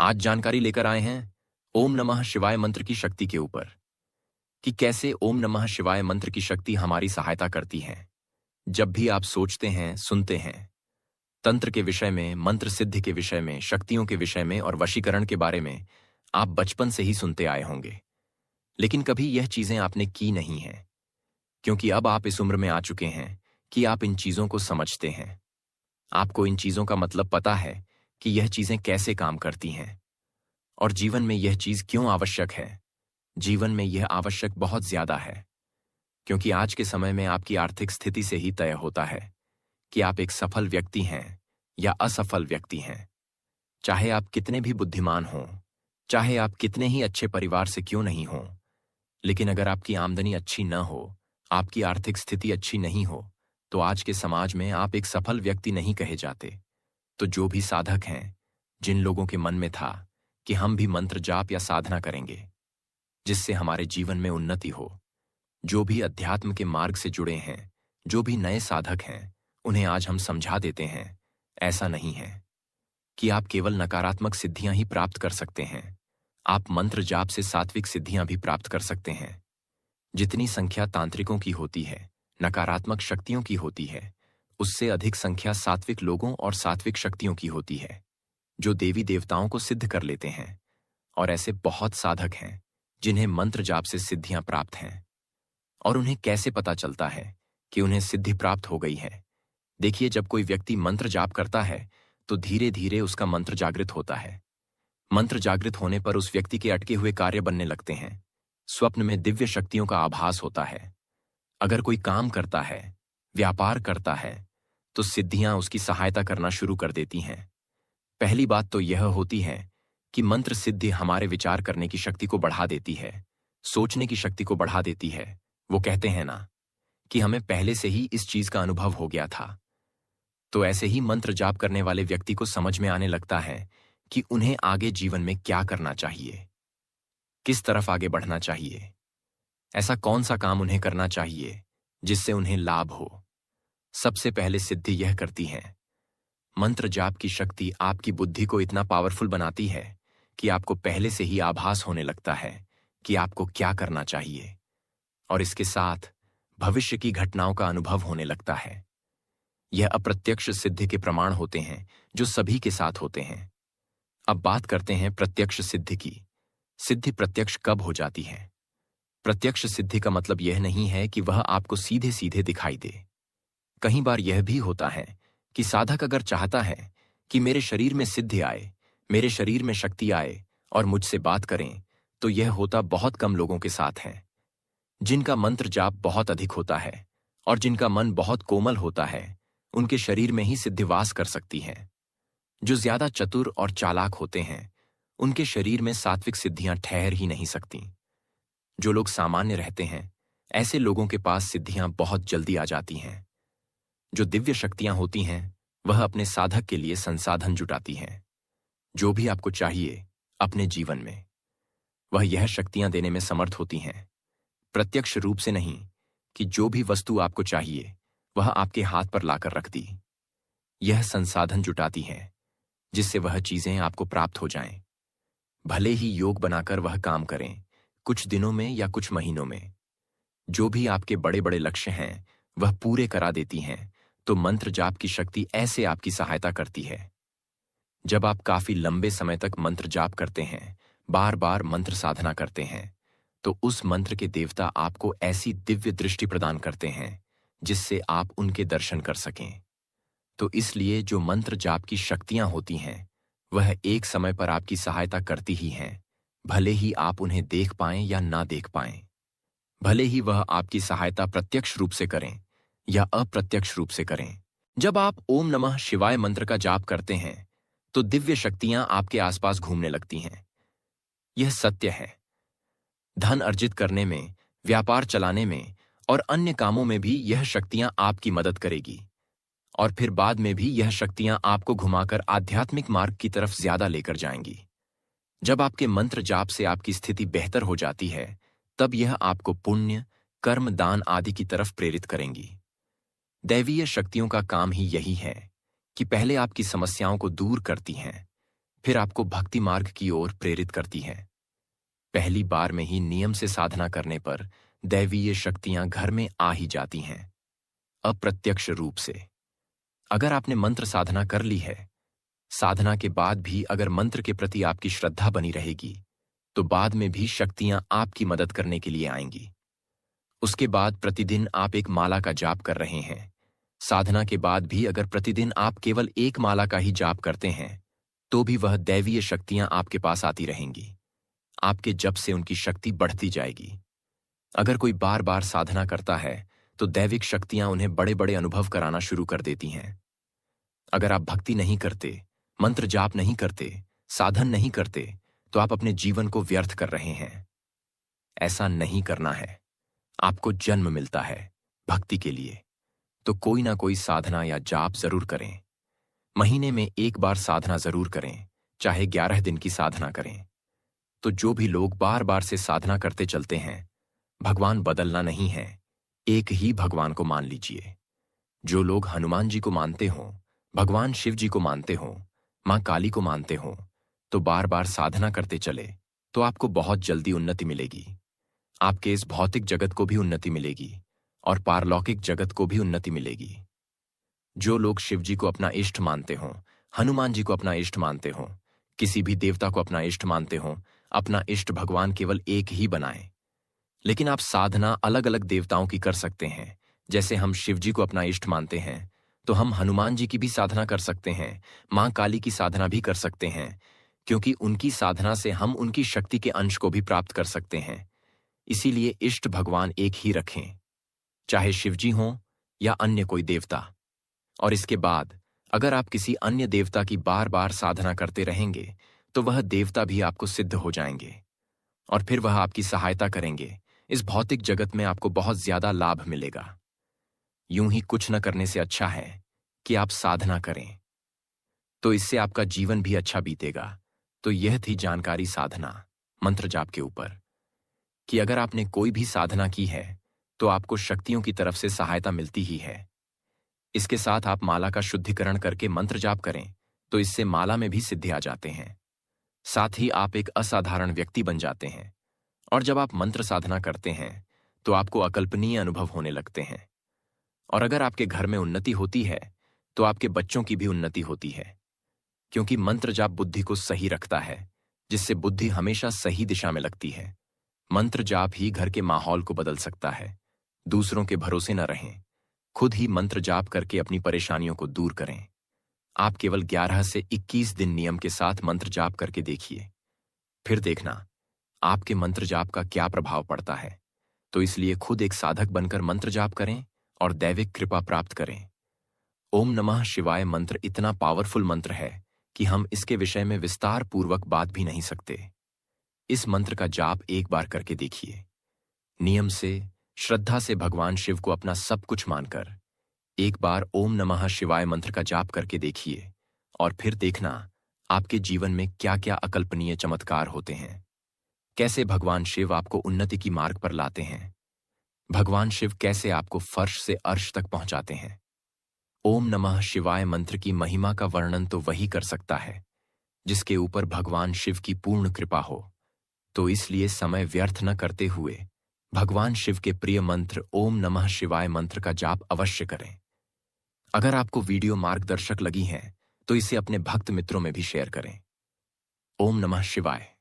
आज जानकारी लेकर आए हैं ओम नमः शिवाय मंत्र की शक्ति के ऊपर कि कैसे ओम नमः शिवाय मंत्र की शक्ति हमारी सहायता करती है। जब भी आप सोचते हैं, सुनते हैं, तंत्र के विषय में, मंत्र सिद्धि के विषय में, शक्तियों के विषय में और वशीकरण के बारे में आप बचपन से ही सुनते आए होंगे, लेकिन कभी यह चीजें आपने की नहीं हैं, क्योंकि अब आप इस उम्र में आ चुके हैं कि आप इन चीजों को समझते हैं। आपको इन चीजों का मतलब पता है कि यह चीजें कैसे काम करती हैं और जीवन में यह चीज क्यों आवश्यक है। जीवन में यह आवश्यक बहुत ज्यादा है, क्योंकि आज के समय में आपकी आर्थिक स्थिति से ही तय होता है कि आप एक सफल व्यक्ति हैं या असफल व्यक्ति हैं। चाहे आप कितने भी बुद्धिमान हों, चाहे आप कितने ही अच्छे परिवार से क्यों नहीं हों, लेकिन अगर आपकी आमदनी अच्छी न हो, आपकी आर्थिक स्थिति अच्छी नहीं हो, तो आज के समाज में आप एक सफल व्यक्ति नहीं कहे जाते। तो जो भी साधक हैं, जिन लोगों के मन में था कि हम भी मंत्र जाप या साधना करेंगे जिससे हमारे जीवन में उन्नति हो, जो भी अध्यात्म के मार्ग से जुड़े हैं, जो भी नए साधक हैं, उन्हें आज हम समझा देते हैं ऐसा नहीं है कि आप केवल नकारात्मक सिद्धियां ही प्राप्त कर सकते हैं। आप मंत्र जाप से सात्विक सिद्धियां भी प्राप्त कर सकते हैं। जितनी संख्या तांत्रिकों की होती है, नकारात्मक शक्तियों की होती है, उससे अधिक संख्या सात्विक लोगों और सात्विक शक्तियों की होती है, जो देवी देवताओं को सिद्ध कर लेते हैं। और ऐसे बहुत साधक हैं जिन्हें मंत्र जाप से सिद्धियां प्राप्त हैं। और उन्हें कैसे पता चलता है कि उन्हें सिद्धि प्राप्त हो गई है? देखिए, जब कोई व्यक्ति मंत्र जाप करता है तो धीरे धीरे उसका मंत्र जागृत होता है। मंत्र जागृत होने पर उस व्यक्ति के अटके हुए कार्य बनने लगते हैं। स्वप्न में दिव्य शक्तियों का आभास होता है। अगर कोई काम करता है, व्यापार करता है, तो सिद्धियां उसकी सहायता करना शुरू कर देती हैं। पहली बात तो यह होती है कि मंत्र सिद्धि हमारे विचार करने की शक्ति को बढ़ा देती है, सोचने की शक्ति को बढ़ा देती है। वो कहते हैं ना कि हमें पहले से ही इस चीज का अनुभव हो गया था। तो ऐसे ही मंत्र जाप करने वाले व्यक्ति को समझ में आने लगता है कि उन्हें आगे जीवन में क्या करना चाहिए, किस तरफ आगे बढ़ना चाहिए, ऐसा कौन सा काम उन्हें करना चाहिए जिससे उन्हें लाभ हो। सबसे पहले सिद्धि यह करती है, मंत्र जाप की शक्ति आपकी बुद्धि को इतना पावरफुल बनाती है कि आपको पहले से ही आभास होने लगता है कि आपको क्या करना चाहिए, और इसके साथ भविष्य की घटनाओं का अनुभव होने लगता है। यह अप्रत्यक्ष सिद्धि के प्रमाण होते हैं जो सभी के साथ होते हैं। अब बात करते हैं प्रत्यक्ष सिद्धि की। सिद्धि प्रत्यक्ष कब हो जाती है? प्रत्यक्ष सिद्धि का मतलब यह नहीं है कि वह आपको सीधे सीधे दिखाई दे। कई बार यह भी होता है कि साधक अगर चाहता है कि मेरे शरीर में सिद्धि आए, मेरे शरीर में शक्ति आए और मुझसे बात करें, तो यह होता बहुत कम लोगों के साथ है। जिनका मंत्र जाप बहुत अधिक होता है और जिनका मन बहुत कोमल होता है, उनके शरीर में ही सिद्धि वास कर सकती है। जो ज्यादा चतुर और चालाक होते हैं, उनके शरीर में सात्विक सिद्धियां ठहर ही नहीं सकती। जो लोग सामान्य रहते हैं, ऐसे लोगों के पास सिद्धियां बहुत जल्दी आ जाती हैं। जो दिव्य शक्तियां होती हैं, वह अपने साधक के लिए संसाधन जुटाती हैं। जो भी आपको चाहिए अपने जीवन में, वह यह शक्तियां देने में समर्थ होती हैं। प्रत्यक्ष रूप से नहीं कि जो भी वस्तु आपको चाहिए वह आपके हाथ पर लाकर रख दी। यह संसाधन जुटाती है जिससे वह चीजें आपको प्राप्त हो जाएं। भले ही योग बनाकर वह काम करें, कुछ दिनों में या कुछ महीनों में। जो भी आपके बड़े बड़े लक्ष्य हैं वह पूरे करा देती हैं। तो मंत्र जाप की शक्ति ऐसे आपकी सहायता करती है। जब आप काफी लंबे समय तक मंत्र जाप करते हैं, बार बार मंत्र साधना करते हैं, तो उस मंत्र के देवता आपको ऐसी दिव्य दृष्टि प्रदान करते हैं जिससे आप उनके दर्शन कर सकें। तो इसलिए जो मंत्र जाप की शक्तियां होती हैं, वह एक समय पर आपकी सहायता करती ही हैं, भले ही आप उन्हें देख पाएं या ना देख पाएं। भले ही वह आपकी सहायता प्रत्यक्ष रूप से करें या अप्रत्यक्ष रूप से करें। जब आप ओम नमः शिवाय मंत्र का जाप करते हैं, तो दिव्य शक्तियां आपके आसपास घूमने लगती हैं। यह सत्य है। धन अर्जित करने में, व्यापार चलाने में और अन्य कामों में भी यह शक्तियां आपकी मदद करेगी। और फिर बाद में भी यह शक्तियां आपको घुमाकर आध्यात्मिक मार्ग की तरफ ज्यादा लेकर जाएंगी। जब आपके मंत्र जाप से आपकी स्थिति बेहतर हो जाती है, तब यह आपको पुण्य, कर्म, दान आदि की तरफ प्रेरित करेंगी। दैवीय शक्तियों का काम ही यही है कि पहले आपकी समस्याओं को दूर करती हैं, फिर आपको भक्ति मार्ग की ओर प्रेरित करती हैं। पहली बार में ही नियम से साधना करने पर दैवीय शक्तियां घर में आ ही जाती हैं, अप्रत्यक्ष रूप से। अगर आपने मंत्र साधना कर ली है, साधना के बाद भी अगर मंत्र के प्रति आपकी श्रद्धा बनी रहेगी, तो बाद में भी शक्तियां आपकी मदद करने के लिए आएंगी। उसके बाद प्रतिदिन आप एक माला का जाप कर रहे हैं। साधना के बाद भी अगर प्रतिदिन आप केवल एक माला का ही जाप करते हैं, तो भी वह दैवीय शक्तियां आपके पास आती रहेंगी। आपके जप से उनकी शक्ति बढ़ती जाएगी। अगर कोई बार बार साधना करता है, तो दैविक शक्तियां उन्हें बड़े बड़े अनुभव कराना शुरू कर देती हैं। अगर आप भक्ति नहीं करते, मंत्र जाप नहीं करते, साधन नहीं करते, तो आप अपने जीवन को व्यर्थ कर रहे हैं। ऐसा नहीं करना है। आपको जन्म मिलता है भक्ति के लिए, तो कोई ना कोई साधना या जाप जरूर करें। महीने में एक बार साधना जरूर करें, चाहे 11 दिन की साधना करें। तो जो भी लोग बार बार से साधना करते चलते हैं, भगवान बदलना नहीं है, एक ही भगवान को मान लीजिए। जो लोग हनुमान जी को मानते हों, भगवान शिव जी को मानते हों, मां काली को मानते हों, तो बार बार साधना करते चले तो आपको बहुत जल्दी उन्नति मिलेगी। आपके इस भौतिक जगत को भी उन्नति मिलेगी और पारलौकिक जगत को भी उन्नति मिलेगी। जो लोग शिव जी को अपना इष्ट मानते हों, हनुमान जी को अपना इष्ट मानते हों, किसी भी देवता को अपना इष्ट मानते हों, अपना इष्ट भगवान केवल एक ही बनाएं। लेकिन आप साधना अलग अलग देवताओं की कर सकते हैं। जैसे हम शिव जी को अपना इष्ट मानते हैं, तो हम हनुमान जी की भी साधना कर सकते हैं, मां काली की साधना भी कर सकते हैं, क्योंकि उनकी साधना से हम उनकी शक्ति के अंश को भी प्राप्त कर सकते हैं। इसीलिए इष्ट भगवान एक ही रखें, चाहे शिव जी हों या अन्य कोई देवता। और इसके बाद अगर आप किसी अन्य देवता की बार बार साधना करते रहेंगे, तो वह देवता भी आपको सिद्ध हो जाएंगे और फिर वह आपकी सहायता करेंगे। इस भौतिक जगत में आपको बहुत ज्यादा लाभ मिलेगा। यूं ही कुछ न करने से अच्छा है कि आप साधना करें, तो इससे आपका जीवन भी अच्छा बीतेगा। तो यह थी जानकारी साधना मंत्र जाप के ऊपर, कि अगर आपने कोई भी साधना की है, तो आपको शक्तियों की तरफ से सहायता मिलती ही है। इसके साथ आप माला का शुद्धिकरण करके मंत्र जाप करें, तो इससे माला में भी सिद्धि आ जाते हैं। साथ ही आप एक असाधारण व्यक्ति बन जाते हैं। और जब आप मंत्र साधना करते हैं, तो आपको अकल्पनीय अनुभव होने लगते हैं। और अगर आपके घर में उन्नति होती है, तो आपके बच्चों की भी उन्नति होती है, क्योंकि मंत्र जाप बुद्धि को सही रखता है, जिससे बुद्धि हमेशा सही दिशा में लगती है। मंत्र जाप ही घर के माहौल को बदल सकता है। दूसरों के भरोसे न रहें, खुद ही मंत्र जाप करके अपनी परेशानियों को दूर करें। आप केवल 11 से 21 दिन नियम के साथ मंत्र जाप करके देखिए, फिर देखना आपके मंत्र जाप का क्या प्रभाव पड़ता है। तो इसलिए खुद एक साधक बनकर मंत्र जाप करें और दैविक कृपा प्राप्त करें। ओम नमः शिवाय मंत्र इतना पावरफुल मंत्र है कि हम इसके विषय में विस्तार पूर्वक बात भी नहीं सकते। इस मंत्र का जाप एक बार करके देखिए, नियम से, श्रद्धा से भगवान शिव को अपना सब कुछ मानकर एक बार ओम नमः शिवाय मंत्र का जाप करके देखिए और फिर देखना आपके जीवन में क्या क्या अकल्पनीय चमत्कार होते हैं। कैसे भगवान शिव आपको उन्नति की मार्ग पर लाते हैं। भगवान शिव कैसे आपको फर्श से अर्श तक पहुंचाते हैं। ओम नमः शिवाय मंत्र की महिमा का वर्णन तो वही कर सकता है जिसके ऊपर भगवान शिव की पूर्ण कृपा हो। तो इसलिए समय व्यर्थ न करते हुए भगवान शिव के प्रिय मंत्र ओम नमः शिवाय मंत्र का जाप अवश्य करें। अगर आपको वीडियो मार्गदर्शक लगी है, तो इसे अपने भक्त मित्रों में भी शेयर करें। ओम नमः शिवाय।